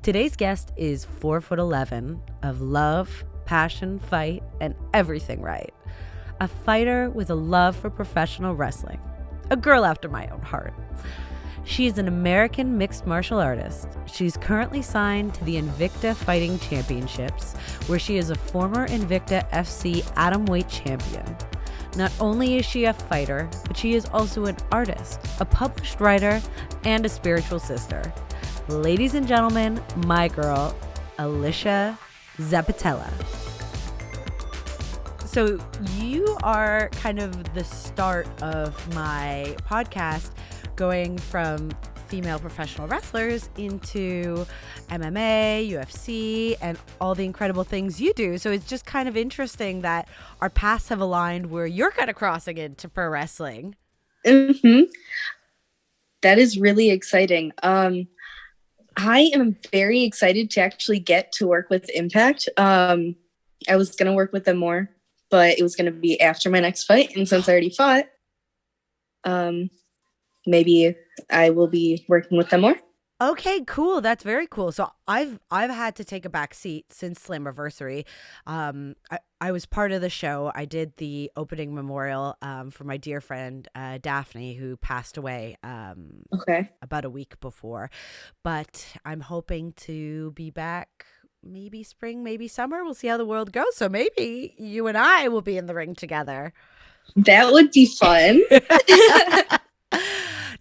Today's guest is 4'11" of love, passion, fight, and everything right. A fighter with a love for professional wrestling. A girl after my own heart. She is an American mixed martial artist. She's currently signed to the Invicta Fighting Championships, where she is a former Invicta FC Atomweight champion. Not only is she a fighter, but she is also an artist, a published writer, and a spiritual sister. Ladies and gentlemen, my girl, Alesha Zappitella. So you are kind of the start of my podcast, going from female professional wrestlers into MMA, UFC, and all the incredible things you do. So it's just kind of interesting that our paths have aligned where you're kind of crossing into pro wrestling. Mm-hmm. That is really exciting. I am very excited to actually get to work with Impact. I was going to work with them more, but it was going to be after my next fight. And since I already fought, maybe I will be working with them more. Okay, cool. That's very cool. So I've had to take a back seat since Slammiversary. I was part of the show. I did the opening memorial for my dear friend Daphne, who passed away about a week before. But I'm hoping to be back maybe spring, maybe summer. We'll see how the world goes. So maybe you and I will be in the ring together. That would be fun.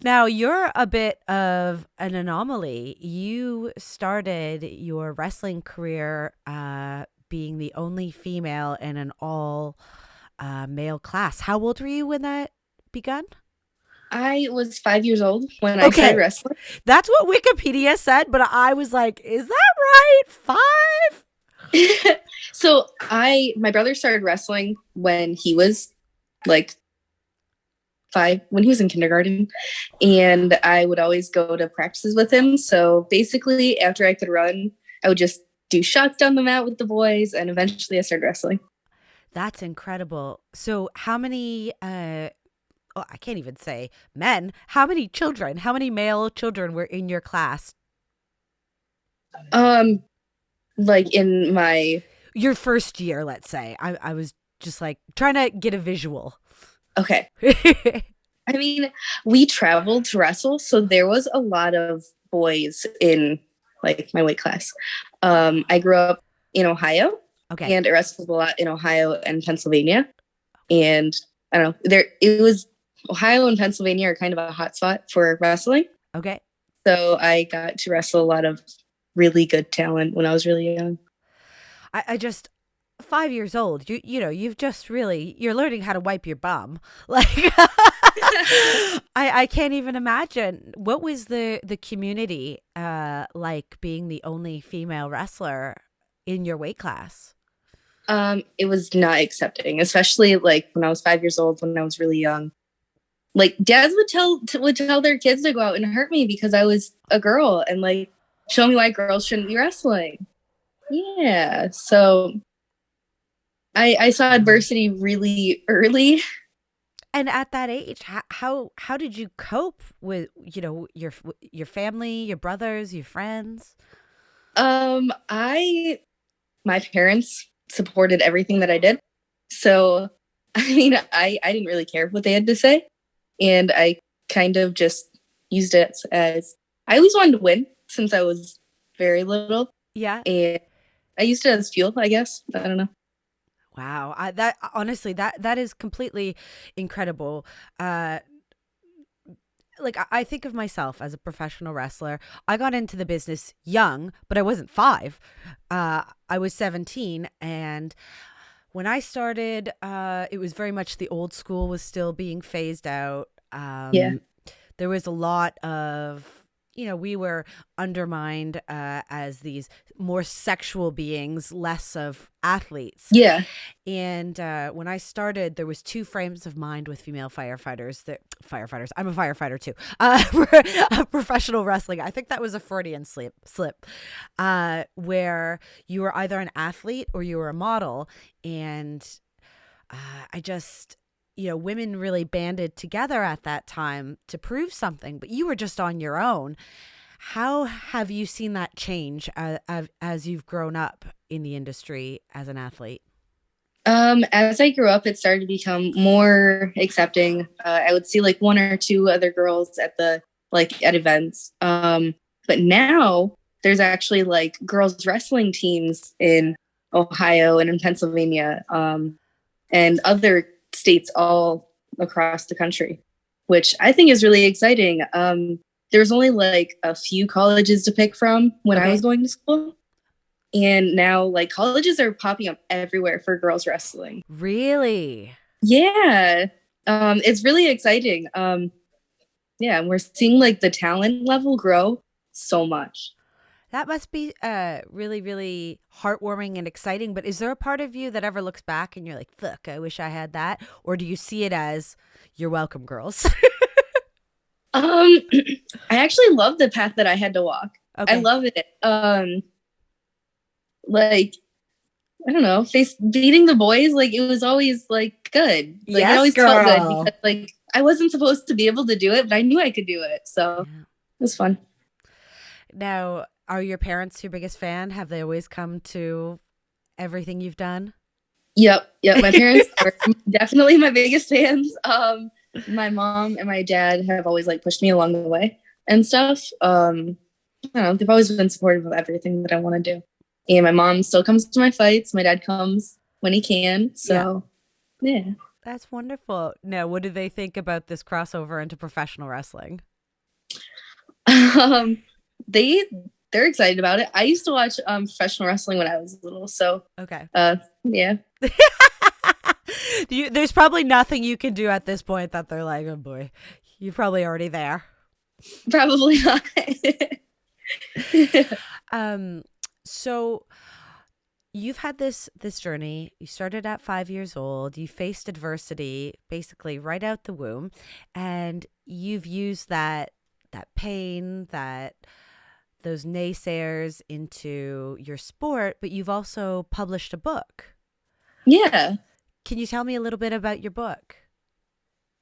Now, you're a bit of an anomaly. You started your wrestling career being the only female in an all male class. How old were you when that begun? I was 5 years old when I started wrestling. That's what Wikipedia said, but I was like, is that right? 5? So my brother started wrestling when he was like 5, when he was in kindergarten, and I would always go to practices with him. So basically, after I could run, I would just do shots down the mat with the boys, and eventually I started wrestling. That's incredible. So how many I can't even say men, how many male children were in your class? Like in your first year, let's say. I was just like trying to get a visual. Okay. I mean, we traveled to wrestle, so there was a lot of boys in like my weight class. I grew up in Ohio, and I wrestled a lot in Ohio and Pennsylvania. And I don't know, it was Ohio and Pennsylvania are kind of a hot spot for wrestling. Okay. So I got to wrestle a lot of really good talent when I was really young. I just 5 years old, you've just you're learning how to wipe your bum. Like, I can't even imagine. What was the community like being the only female wrestler in your weight class? It was not accepting, especially like when I was 5 years old, when I was really young. Like dads would tell their kids to go out and hurt me because I was a girl and like show me why girls shouldn't be wrestling. Yeah. So I saw adversity really early. And at that age, how did you cope with, your family, your brothers, your friends? My parents supported everything that I did. So, I mean, I didn't really care what they had to say. And I kind of just used it as I always wanted to win since I was very little. Yeah. And I used it as fuel, I guess. I don't know. Wow. That honestly, that is completely incredible. Like I think of myself as a professional wrestler. I got into the business young, but I wasn't 5. I was 17, and when I started, it was very much the old school was still being phased out. There was a lot of, we were undermined as these more sexual beings, less of athletes. Yeah. And when I started, there was 2 frames of mind with female firefighters. I'm a firefighter too. Professional wrestling. I think that was a Freudian slip. Where you were either an athlete or you were a model, and I just women really banded together at that time to prove something, but you were just on your own. How have you seen that change as you've grown up in the industry as an athlete? As I grew up, it started to become more accepting. I would see like one or two other girls at at events. But now there's actually like girls wrestling teams in Ohio and in Pennsylvania, and other states all across the country, which I think is really exciting. There was only like a few colleges to pick from when I was going to school. And now like colleges are popping up everywhere for girls wrestling. Really? Yeah. It's really exciting. Yeah, we're seeing like the talent level grow so much. That must be really, really heartwarming and exciting. But is there a part of you that ever looks back and you're like, fuck, I wish I had that? Or do you see it as, you're welcome, girls? I actually love the path that I had to walk. Okay. I love it. Like, I don't know, beating the boys, like it was always like good. Like yes, it always girl. felt good because like I wasn't supposed to be able to do it, but I knew I could do it. So it was fun. Now, are your parents your biggest fan? Have they always come to everything you've done? Yep. My parents are definitely my biggest fans. My mom and my dad have always like pushed me along the way and stuff. I don't know, they've always been supportive of everything that I want to do. And my mom still comes to my fights. My dad comes when he can. So, yeah. That's wonderful. Now, what do they think about this crossover into professional wrestling? They're excited about it. I used to watch professional wrestling when I was little. So, okay. Yeah. There's probably nothing you can do at this point that they're like, oh boy, you're probably already there. Probably not. So you've had this journey. You started at 5 years old. You faced adversity basically right out the womb, and you've used that pain, those naysayers into your sport, but you've also published a book. Yeah. Can you tell me a little bit about your book?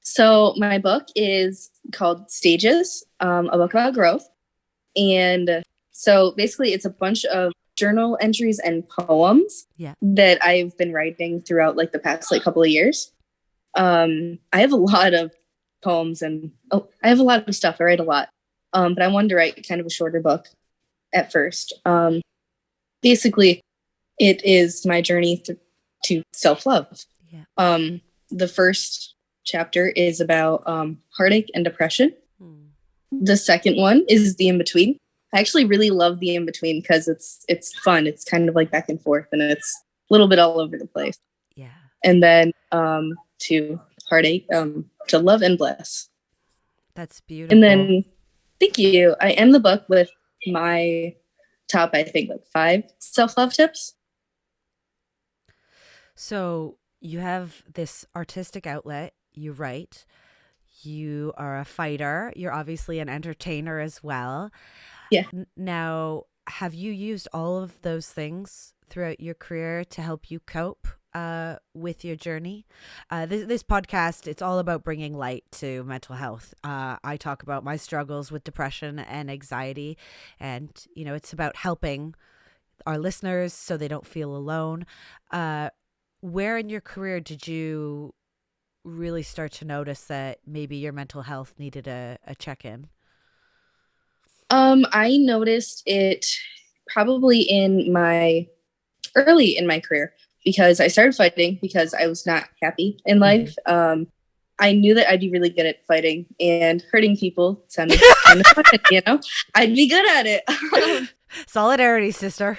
So my book is called Stages, a book about growth. And so basically it's a bunch of journal entries and poems that I've been writing throughout like the past like couple of years. I have a lot of poems and I have a lot of stuff. I write a lot. But I wanted to write kind of a shorter book at first. Basically it is my journey to self-love. Yeah. The first chapter is about heartache and depression. The second one is the in-between. I actually really love the in-between because it's fun. It's kind of like back and forth and it's a little bit all over the place. Yeah. And then to heartache, to love and bless. That's beautiful. And then, thank you. I end the book with my top, I think, like 5 self-love tips. So you have this artistic outlet. You write. You are a fighter. You're obviously an entertainer as well. Yeah. Now, have you used all of those things throughout your career to help you cope with your journey? This podcast, it's all about bringing light to mental health. I talk about my struggles with depression and anxiety, and it's about helping our listeners so they don't feel alone. Where in your career did you really start to notice that maybe your mental health needed a check-in? I noticed it probably early in my career because I started fighting because I was not happy in life. I knew that I'd be really good at fighting, and hurting people sounded kind of fun, I'd be good at it. Solidarity, sister.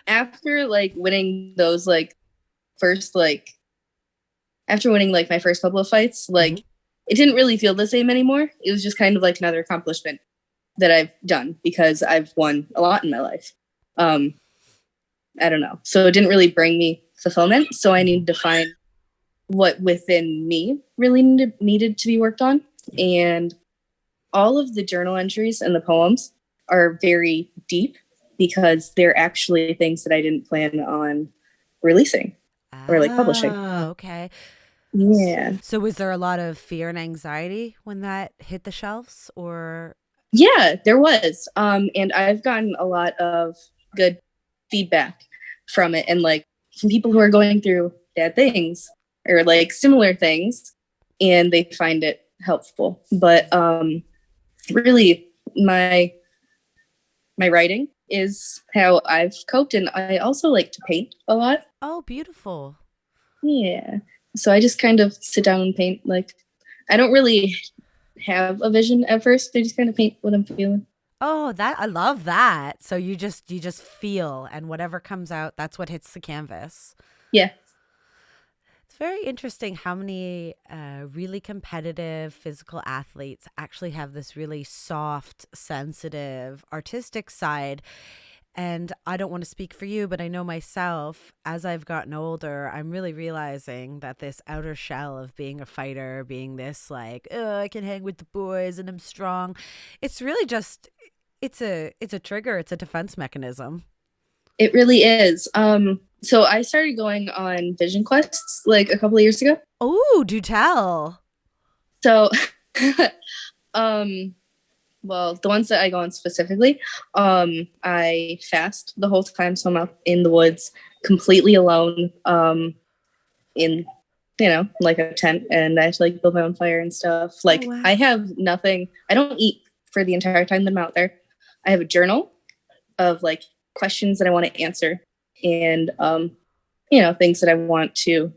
After winning those after winning my first couple of fights, it didn't really feel the same anymore. It was just kind of like another accomplishment that I've done because I've won a lot in my life. I don't know. So it didn't really bring me fulfillment. So I needed to find what within me really needed to be worked on. And all of the journal entries and the poems are very deep because they're actually things that I didn't plan on releasing or publishing. Okay. Yeah. So was there a lot of fear and anxiety when that hit the shelves, or Yeah, there was. And I've gotten a lot of good feedback from it, and like from people who are going through bad things or like similar things, and they find it helpful. But really, my writing is how I've coped, and I also like to paint a lot. Oh, beautiful. Yeah. So I just kind of sit down and paint. Like, I don't really have a vision at first. I just kind of paint what I'm feeling. Oh, that I love that. So you just feel and whatever comes out, that's what hits the canvas. Yeah. It's very interesting how many really competitive physical athletes actually have this really soft, sensitive, artistic side. And I don't want to speak for you, but I know myself, as I've gotten older, I'm really realizing that this outer shell of being a fighter, being this like, oh, I can hang with the boys and I'm strong. It's really just, it's a trigger. It's a defense mechanism. It really is. So I started going on vision quests like a couple of years ago. Oh, do tell. So, um, well, the ones that I go on specifically, I fast the whole time, so I'm out in the woods completely alone, in like a tent, and I have to like build my own fire and stuff. Like, Oh, wow. I have nothing. I don't eat for the entire time that I'm out there. I have a journal of like questions that I want to answer, and things that I want to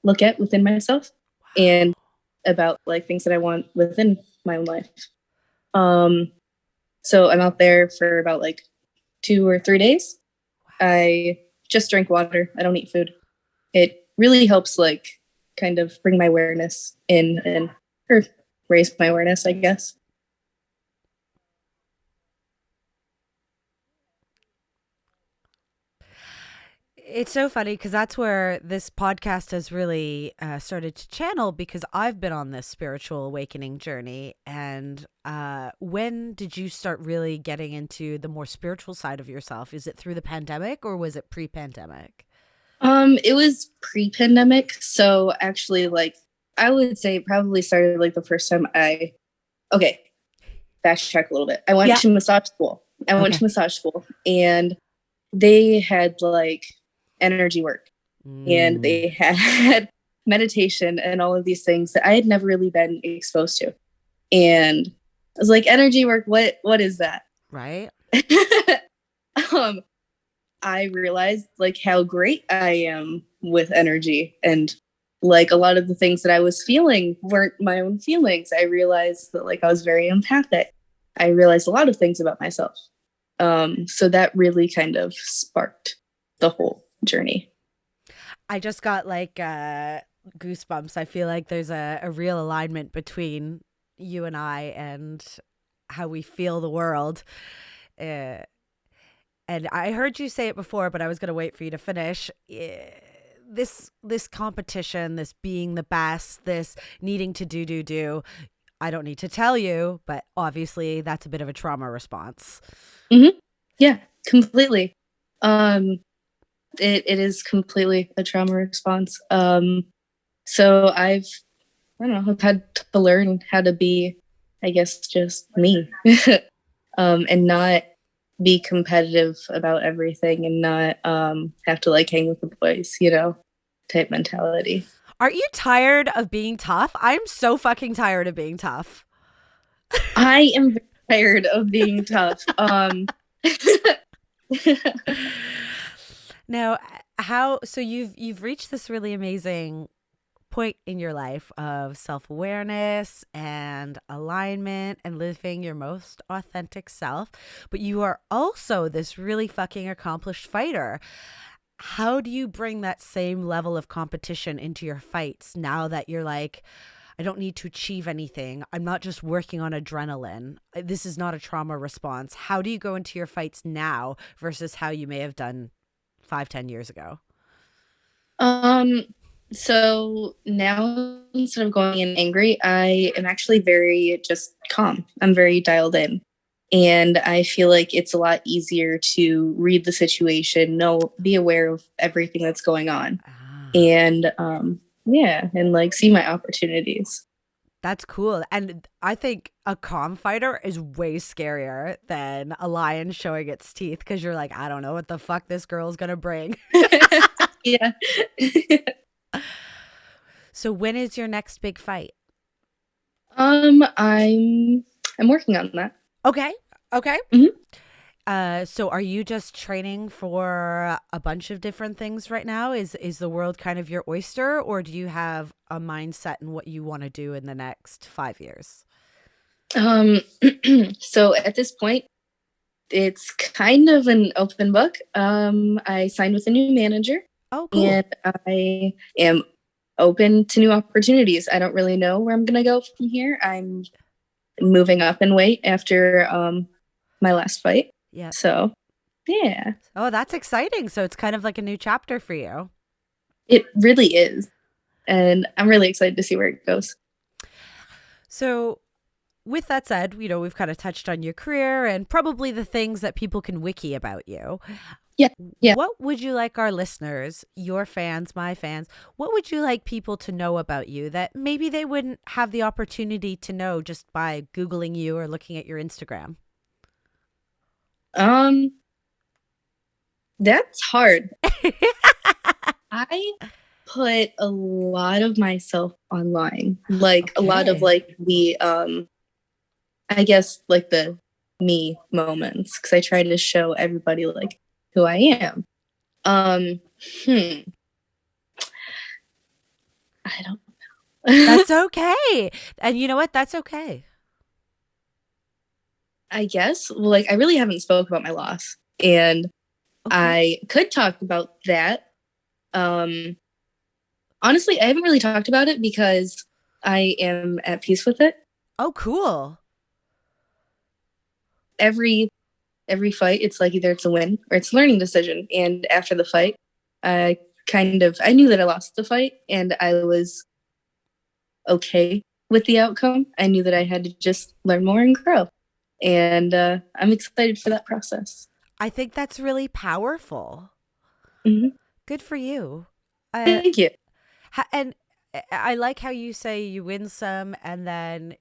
look at within myself, and about like things that I want within my own life. So I'm out there for about like 2 or 3 days. I just drink water. I don't eat food. It really helps like kind of bring my awareness in, and or raise my awareness, I guess. It's so funny because that's where this podcast has really started to channel, because I've been on this spiritual awakening journey. And when did you start really getting into the more spiritual side of yourself? Is it through the pandemic or was it pre-pandemic? It was pre-pandemic, so actually, like, I would say it probably started like the first time okay, backtrack a little bit. I went Yeah. to massage school. Okay. And they had like energy work, and they had meditation and all of these things that I had never really been exposed to. And I was like, energy work, what is that? Right. um, I realized like how great I am with energy, and like a lot of the things that I was feeling weren't my own feelings. I realized that like I was very empathic. I realized a lot of things about myself. So that really kind of sparked the whole journey. I just got like goosebumps. I feel like there's a real alignment between you and I and how we feel the world. Uh, and I heard you say it before, but I was going to wait for you to finish. This competition, this being the best, this needing to do. I don't need to tell you, but obviously that's a bit of a trauma response. Mm-hmm. Yeah, completely. It is completely a trauma response. So I don't know, I've had to learn how to be, I guess, just me, and not be competitive about everything, and not have to like hang with the boys, type mentality. Are you tired of being tough? I'm so fucking tired of being tough. I am very tired of being tough. Now, so you've reached this really amazing point in your life of self-awareness and alignment and living your most authentic self, but you are also this really fucking accomplished fighter. How do you bring that same level of competition into your fights now that you're like, I don't need to achieve anything. I'm not just working on adrenaline. This is not a trauma response. How do you go into your fights now versus how you may have done 5-10 years ago? So now, instead of going in angry, I am actually very just calm. I'm very dialed in. And I feel like it's a lot easier to read the situation, be aware of everything that's going on. And yeah, and like see my opportunities. That's cool. And I think a calm fighter is way scarier than a lion showing its teeth because you're like, I don't know what the fuck this girl's going to bring. Yeah. So when is your next big fight? I'm working on that. Okay. Okay. Mhm. So are you just training for a bunch of different things right now? Is the world kind of your oyster, or do you have a mindset in what you want to do in the next 5 years? So at this point, it's kind of an open book. I signed with a new manager. Oh, cool. And I am open to new opportunities. I don't really know where I'm going to go from here. I'm moving up in weight after my last fight. Yeah. So, yeah. Oh, that's exciting. So it's kind of like a new chapter for you. It really is. And I'm really excited to see where it goes. So with that said, we've kind of touched on your career and probably the things that people can wiki about you. Yeah. What would you like our listeners, your fans, my fans, what would you like people to know about you that maybe they wouldn't have the opportunity to know just by Googling you or looking at your Instagram? That's hard. I put a lot of myself online, like a lot of like the I guess like the me moments, because I try to show everybody like who I am. I don't know. That's okay. And you know what? That's okay. I guess. Well, like I really haven't spoke about my loss, and I could talk about that. Honestly, I haven't really talked about it because I am at peace with it. Oh, cool. Every fight, it's like either it's a win or it's a learning decision. And after the fight, I knew that I lost the fight, and I was okay with the outcome. I knew that I had to just learn more and grow. And I'm excited for that process. I think that's really powerful. Mm-hmm. Good for you. Thank you. And I like how you say you win some and then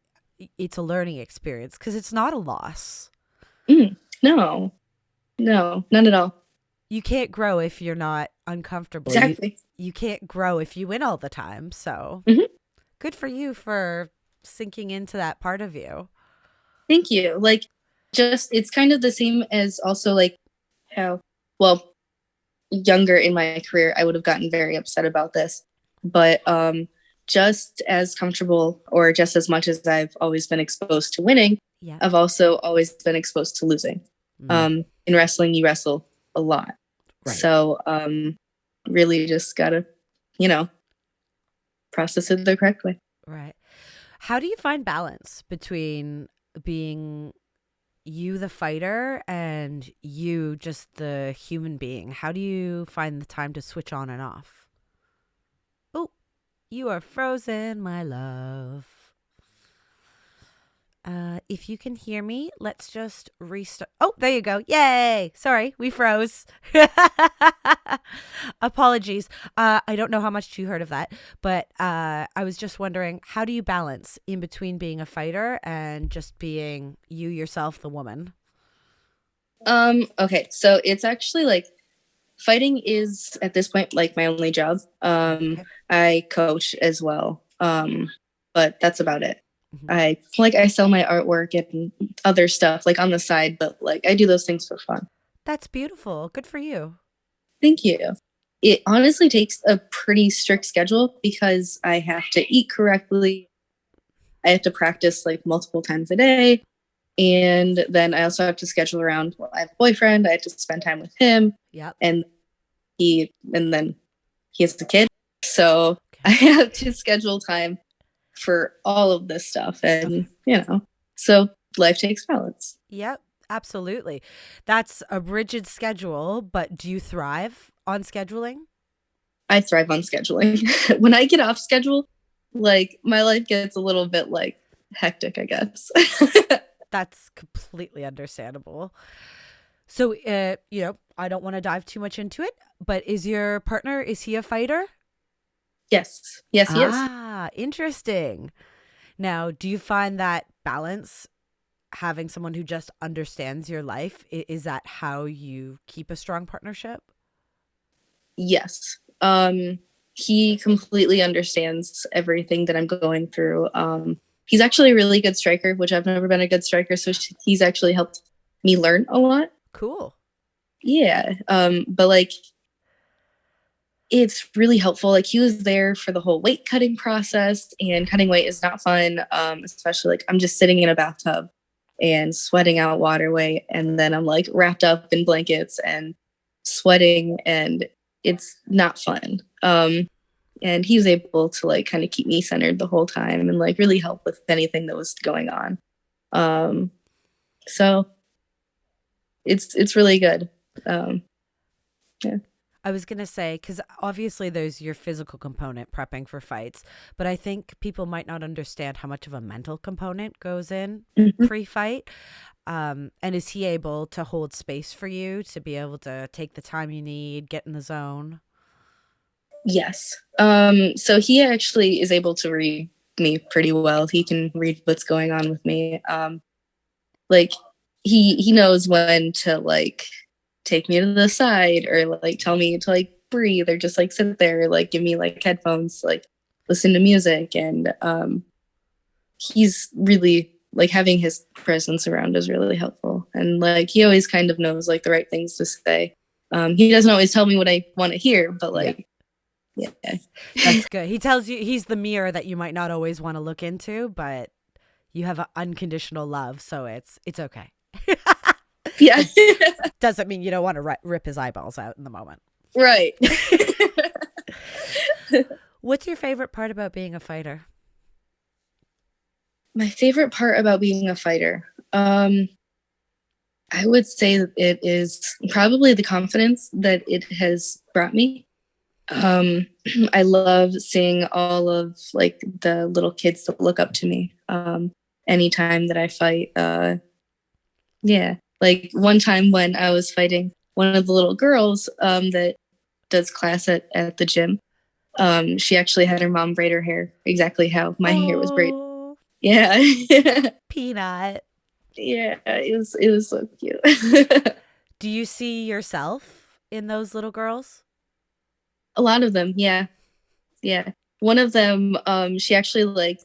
it's a learning experience, because it's not a loss. No, none at all. You can't grow if you're not uncomfortable. Exactly. You can't grow if you win all the time. So good for you for sinking into that part of you. Thank you. Like, just, it's kind of the same as also like how, well, younger in my career, I would have gotten very upset about this. But just as comfortable or just as much as I've always been exposed to winning, I've also always been exposed to losing. In wrestling, you wrestle a lot. Right. So really just got to, process it the correct way. Right. How do you find balance between being you, the fighter, and you, just the human being? How do you find the time to switch on and off? Oh, you are frozen, my love. If you can hear me, let's just restart. Oh, there you go. Yay. Sorry, we froze. Apologies. I don't know how much you heard of that, but I was just wondering, how do you balance in between being a fighter and just being you yourself, the woman? Okay, so it's actually like fighting is at this point like my only job. I coach as well, but that's about it. I sell my artwork and other stuff like on the side, but like I do those things for fun. That's beautiful. Good for you. Thank you. It honestly takes a pretty strict schedule because I have to eat correctly. I have to practice like multiple times a day. And then I also have to schedule around, I have a boyfriend, I have to spend time with him. Yep. And then he has a kid. So I have to schedule time for all of this stuff. And, so life takes balance. Yep, absolutely. That's a rigid schedule, but do you thrive on scheduling? I thrive on scheduling. When I get off schedule, like my life gets a little bit like hectic, I guess. That's completely understandable. So, I don't want to dive too much into it, but is your partner, is he a fighter? Yes, he is. Ah, interesting. Now, do you find that balance, having someone who just understands your life, is that how you keep a strong partnership? Yes. He completely understands everything that I'm going through. He's actually a really good striker, which I've never been a good striker. So he's actually helped me learn a lot. Cool. Yeah. But like, it's really helpful. Like, he was there for the whole weight cutting process, and cutting weight is not fun. Especially like I'm just sitting in a bathtub and sweating out water weight. And then I'm like wrapped up in blankets and sweating, and it's not fun. And he was able to like kind of keep me centered the whole time and like really help with anything that was going on. So it's really good. Yeah. I was going to say, because obviously there's your physical component prepping for fights, but I think people might not understand how much of a mental component goes in pre-fight. And is he able to hold space for you to be able to take the time you need, get in the zone? Yes. So he actually is able to read me pretty well. He can read what's going on with me. Like he knows when to like take me to the side, or like tell me to like breathe, or just like sit there, or, like give me like headphones, like listen to music. And he's really like, having his presence around is really helpful. And like he always kind of knows like the right things to say. He doesn't always tell me what I want to hear, but like yeah. That's good. He tells you, he's the mirror that you might not always want to look into, but you have an unconditional love, so it's okay. Yeah. Doesn't mean you don't want to rip his eyeballs out in the moment. Right. What's your favorite part about being a fighter? My favorite part about being a fighter, I would say that it is probably the confidence that it has brought me. I love seeing all of like the little kids that look up to me anytime that I fight. Yeah. Like one time when I was fighting one of the little girls that does class at the gym, she actually had her mom braid her hair exactly how my hair was braided. Yeah. Peanut. Yeah, it was so cute. Do you see yourself in those little girls? A lot of them, yeah. Yeah. One of them, she actually like,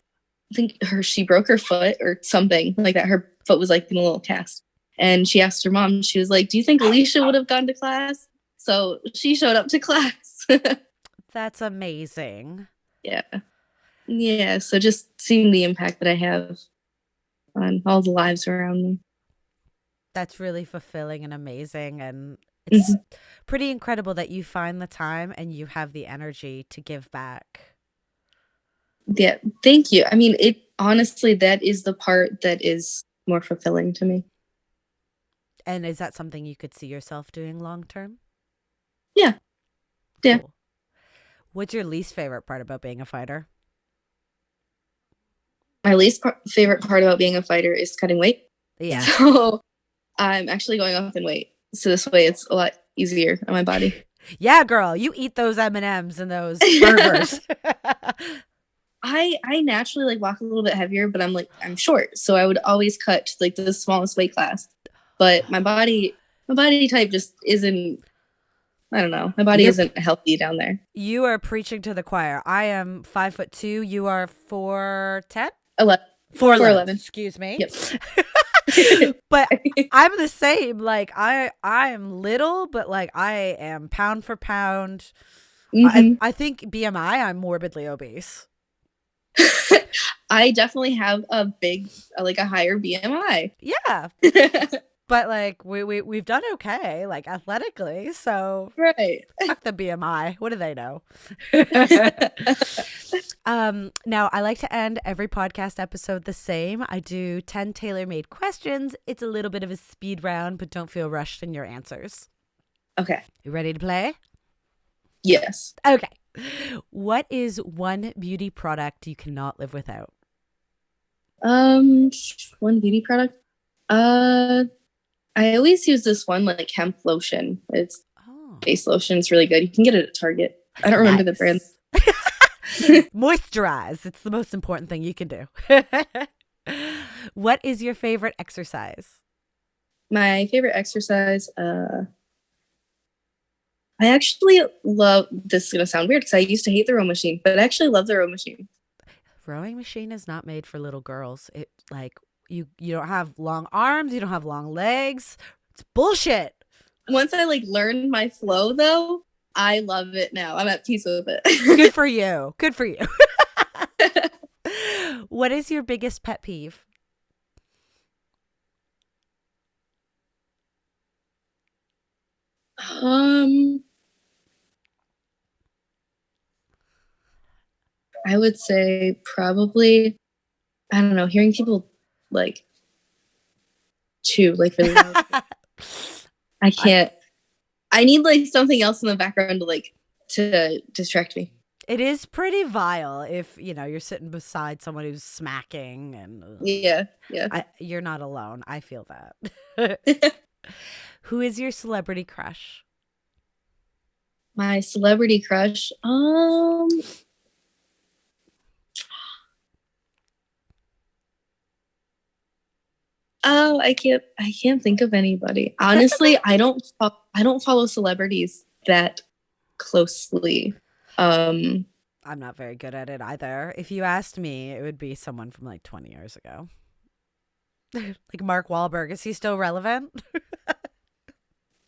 I think she broke her foot or something like that. Her foot was like in a little cast. And she asked her mom, she was like, "Do you think Alesha would have gone to class?" So she showed up to class. That's amazing. Yeah. Yeah. So just seeing the impact that I have on all the lives around me. That's really fulfilling and amazing. And it's pretty incredible that you find the time and you have the energy to give back. Yeah. Thank you. I mean, honestly, that is the part that is more fulfilling to me. And is that something you could see yourself doing long term? Yeah. Yeah. Cool. What's your least favorite part about being a fighter? My least favorite part about being a fighter is cutting weight. Yeah. So I'm actually going up in weight. So this way it's a lot easier on my body. Yeah, girl, you eat those M&Ms and those burgers. I naturally like walk a little bit heavier, but I'm short. So I would always cut to like the smallest weight class. But my body type just isn't, I don't know. My body isn't healthy down there. You are preaching to the choir. I am 5'2". You are 4'10"? 4'11". Excuse me. Yep. But I'm the same. Like I am little, but like I am pound for pound. I think BMI, I'm morbidly obese. I definitely have a higher BMI. Yeah. But like we've done okay, like athletically. So right. Fuck the BMI. What do they know? Now I like to end every podcast episode the same. I do 10 tailor-made questions. It's a little bit of a speed round, but don't feel rushed in your answers. Okay. You ready to play? Yes. Okay. What is one beauty product you cannot live without? One beauty product? I always use this one like hemp lotion. It's face lotion. It's really good. You can get it at Target. I don't remember the brand. Moisturize. It's the most important thing you can do. What is your favorite exercise? My favorite exercise, I actually love, this is going to sound weird because I used to hate the row machine, but I actually love the row machine. Rowing machine is not made for little girls. It like you don't have long arms, you don't have long legs. It's bullshit. Once I like learned my flow though, I love it now. I'm at peace with it. Good for you. Good for you. What is your biggest pet peeve? I would say probably, I don't know, hearing people like chew like really loud. I can't. I need like something else in the background to distract me. It is pretty vile if, you're sitting beside someone who's smacking and Yeah. You're not alone. I feel that. Who is your celebrity crush? My celebrity crush. Oh, I can't think of anybody. Honestly, I don't follow celebrities that closely. I'm not very good at it either. If you asked me, it would be someone from like 20 years ago. Like Mark Wahlberg. Is he still relevant?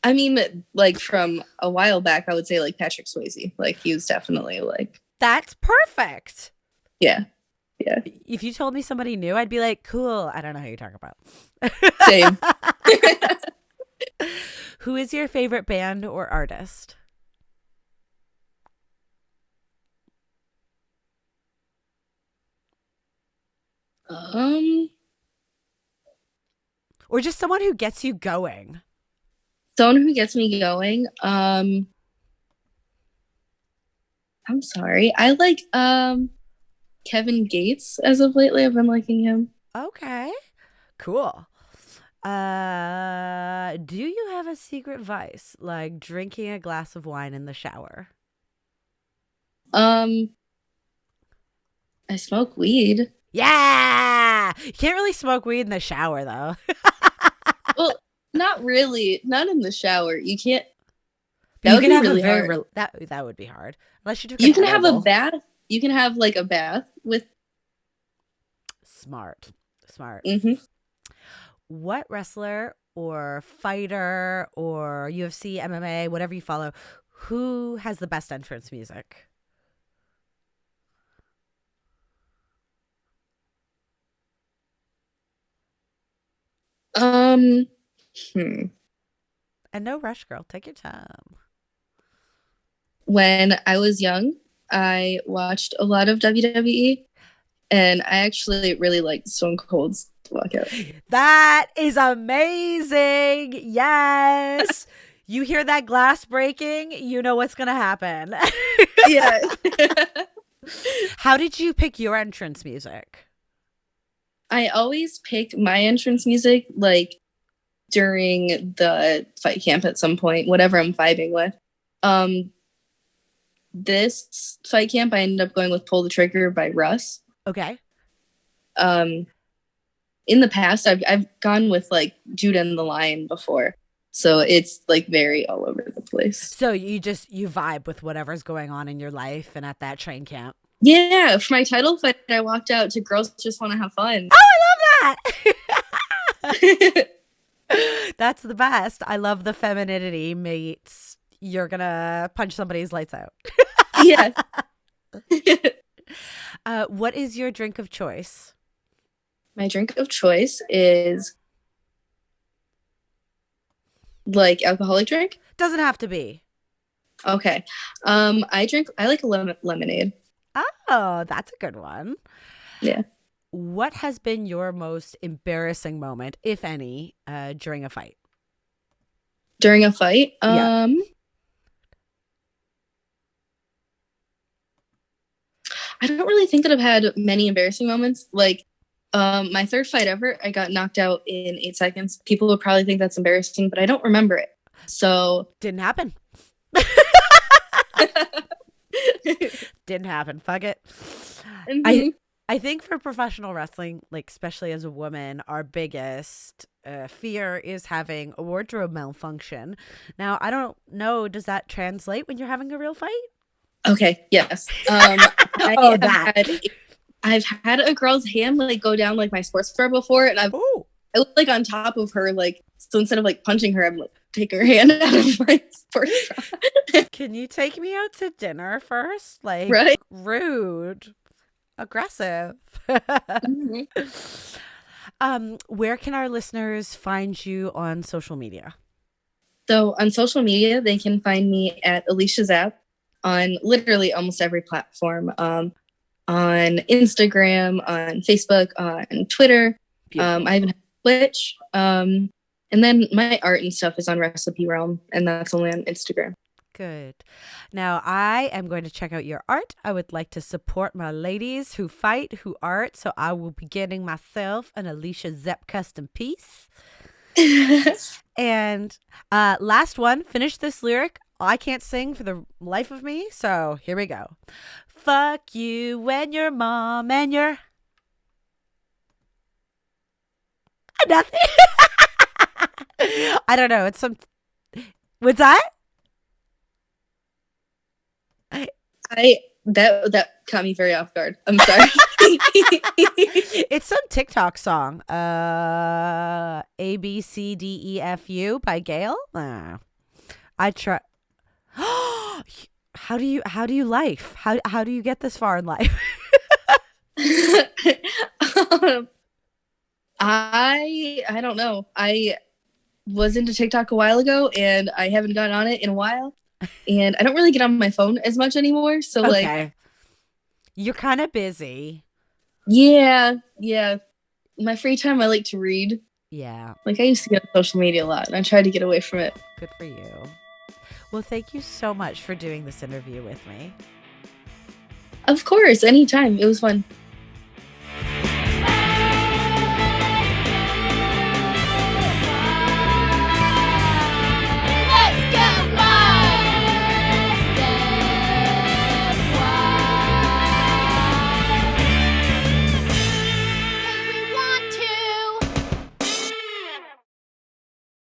I mean, like from a while back, I would say like Patrick Swayze. Like he was definitely like. That's perfect. Yeah. Yeah. If you told me somebody new, I'd be like, cool. I don't know who you're talking about. Same. Who is your favorite band or artist? Or just someone who gets you going. Someone who gets me going. I'm sorry. I like Kevin Gates as of lately. I've been liking him. Okay. Cool. Do you have a secret vice, like drinking a glass of wine in the shower? I smoke weed. Yeah. You can't really smoke weed in the shower though. Well, not really. Not in the shower. You can't. That would be really hard. That would be hard. Unless you took You can have a bath. You can have like a bath with. Smart. Mm-hmm. What wrestler or fighter or UFC, MMA, whatever you follow, who has the best entrance music? And no rush, girl. Take your time. When I was young, I watched a lot of WWE, and I actually really liked Stone Cold's walkout. That is amazing. Yes. You hear that glass breaking, you know what's going to happen. Yeah. How did you pick your entrance music? I always pick my entrance music like during the fight camp at some point, whatever I'm vibing with. This fight camp, I ended up going with Pull the Trigger by Russ. Okay. In the past, I've gone with like Judah and the Lion before. So it's like very all over the place. So you vibe with whatever's going on in your life and at that train camp. Yeah, for my title fight, I walked out to Girls Just Want to Have Fun. Oh, I love that. That's the best. I love the femininity meets you're going to punch somebody's lights out. Yeah. What is your drink of choice? My drink of choice is like alcoholic drink? Doesn't have to be. Okay. I like a lemonade. Oh, that's a good one. Yeah. What has been your most embarrassing moment, if any, during a fight? During a fight? Yeah. I don't really think that I've had many embarrassing moments. Like, my third fight ever, I got knocked out in 8 seconds. People would probably think that's embarrassing, but I don't remember it. So didn't happen. Didn't happen. Fuck it. Mhm. I think for professional wrestling, like especially as a woman, our biggest fear is having a wardrobe malfunction. Now, I don't know, does that translate when you're having a real fight? Okay, yes. Oh, that. I've had a girl's hand like go down like my sports bra before, and I was like on top of her, like, so instead of like punching her, I'm like taking her hand out of my sports bra. Can you take me out to dinner first? Like, Right? rude, aggressive. Where can our listeners find you on social media? So on social media, they can find me at Alesha Zapp on literally almost every platform. On Instagram, on Facebook, on Twitter. I even have Twitch. And then my art and stuff is on Recipe Realm, and that's only on Instagram. Good. Now, I am going to check out your art. I would like to support my ladies who fight, who art. So I will be getting myself an Alesha Zapp custom piece. And last one, finish this lyric. I can't sing for the life of me. So here we go. Fuck you and your mom and your... Nothing. I don't know. It's some... What's that? That caught me very off guard. I'm sorry. It's some TikTok song. ABCDEFU by Gail. I try. How do you life? How do you get this far in life? I don't know. I was into TikTok a while ago, and I haven't gotten on it in a while. And I don't really get on my phone as much anymore. So like, you're kind of busy. Yeah. My free time, I like to read. Yeah. Like I used to get on social media a lot, and I tried to get away from it. Good for you. Well, thank you so much for doing this interview with me. Of course, anytime. It was fun.